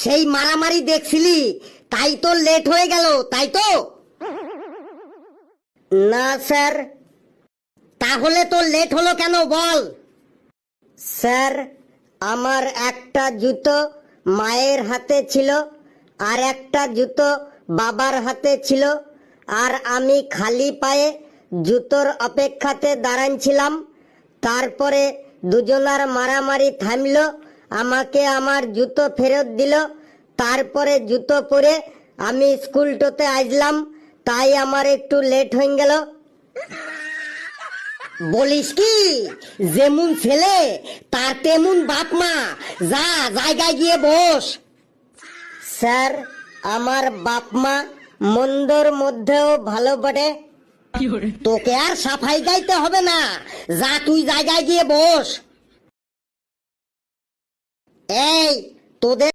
সেই মারামারি দেখছিলি, তাই তো লেট হয়ে গেল, তাই তো? না স্যার। তাহলে তো লেট হলো কেন বল? স্যার, আমার একটা জুতো মায়ের হাতে ছিল, আর একটা জুতো বাবার হাতে ছিল, আর আমি খালি পায়ে জুতোর অপেক্ষাতে দাঁড়াচ্ছিলাম। তারপরে দুজনার মারামারি থামলো, আমাকে আমার জুতো ফেরত দিল, তারপরে জুতো পরে আমি স্কুলটোতে আসলাম, তাই আমার একটু লেট হয়ে গেল। বলিস কি, যেমন ছেলে তার তেমন বাপ মা। যা, জায়গায় গিয়ে বস। স্যার, আমার বাপ মা মন্দর মধ্যেও ভালো বটে। তোকে আর সাফাই গাইতে হবে না, যা তুই জায়গায় গিয়ে বস। এই তোদের